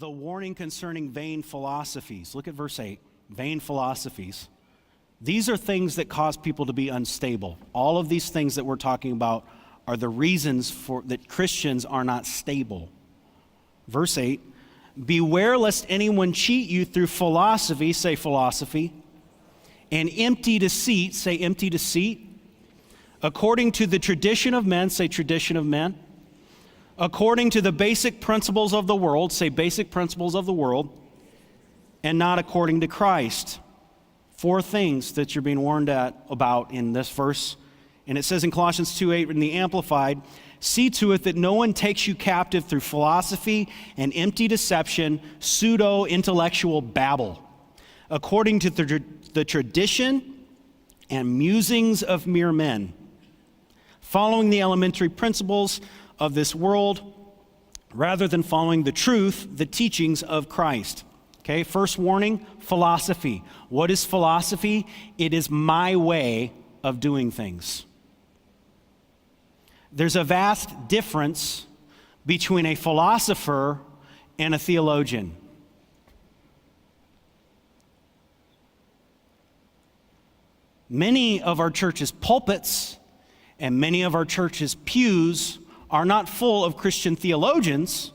the warning concerning vain philosophies. Look at verse 8. Vain philosophies. These are things that cause people to be unstable. All of these things that we're talking about are the reasons for that Christians are not stable. Verse 8. Beware lest anyone cheat you through philosophy, say philosophy, and empty deceit, say empty deceit, according to the tradition of men, say tradition of men, according to the basic principles of the world, say basic principles of the world, and not according to Christ. 4 things that you're being warned about in this verse. And it says in Colossians 2:8 in the Amplified, see to it that no one takes you captive through philosophy and empty deception, pseudo-intellectual babble, according to the tradition and musings of mere men, following the elementary principles of this world, rather than following the truth, the teachings of Christ. Okay, first warning, philosophy. What is philosophy? It is my way of doing things. There's a vast difference between a philosopher and a theologian. Many of our churches' pulpits and many of our churches' pews are not full of Christian theologians.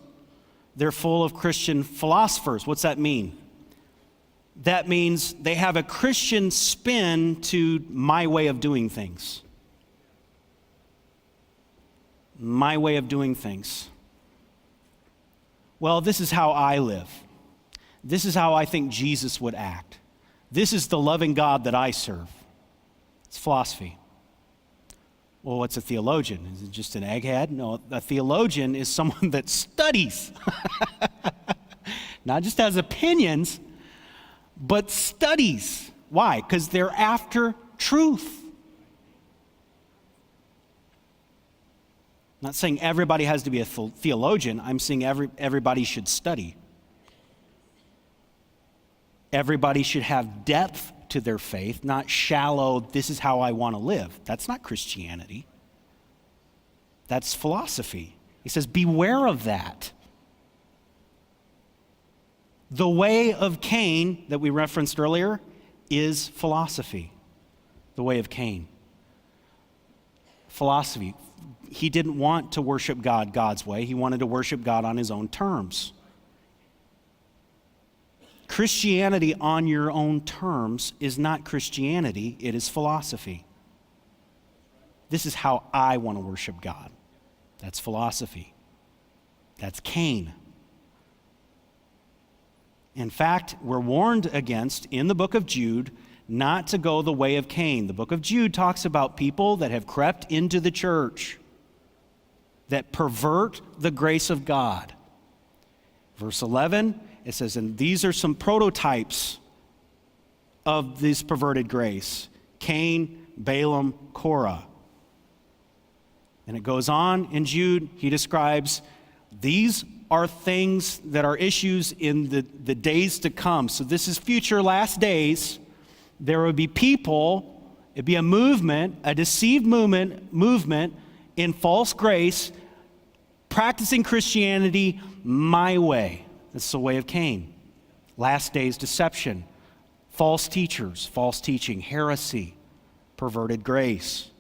They're full of Christian philosophers. What's that mean? That means they have a Christian spin to my way of doing things. My way of doing things. Well, this is how I live. This is how I think Jesus would act. This is the loving God that I serve. It's philosophy. Well, what's a theologian? Is it just an egghead? No, a theologian is someone that studies. Not just has opinions, but studies. Why? Because they're after truth. I'm not saying everybody has to be a theologian. I'm saying everybody should study. Everybody should have depth to their faith, not shallow, this is how I want to live. That's not Christianity. That's philosophy. He says, beware of that. The way of Cain that we referenced earlier is philosophy. The way of Cain. Philosophy. He didn't want to worship God God's way. He wanted to worship God on his own terms. Christianity on your own terms is not Christianity, it is philosophy. This is how I want to worship God. That's philosophy. That's Cain. In fact, we're warned against, in the book of Jude, not to go the way of Cain. The book of Jude talks about people that have crept into the church, that pervert the grace of God. Verse 11, it says, and these are some prototypes of this perverted grace. Cain, Balaam, Korah. And it goes on in Jude, he describes these are things that are issues in the days to come. So this is future last days. There will be people, it'd be a movement, a deceived movement in false grace, practicing Christianity my way. That's the way of Cain. Last days deception, false teachers, false teaching, heresy, perverted grace.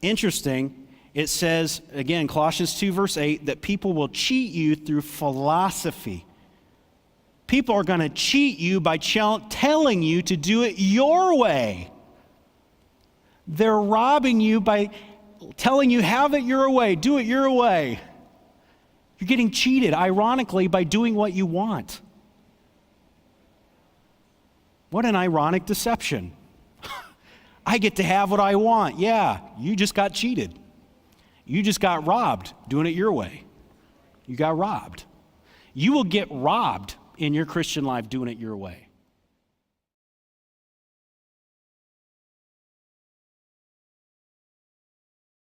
Interesting, it says, again, Colossians 2 verse 8, that people will cheat you through philosophy. People are going to cheat you by telling you to do it your way. They're robbing you by telling you, have it your way, do it your way. You're getting cheated, ironically, by doing what you want. What an ironic deception. I get to have what I want. Yeah, you just got cheated. You just got robbed doing it your way. You got robbed. You will get robbed in your Christian life doing it your way.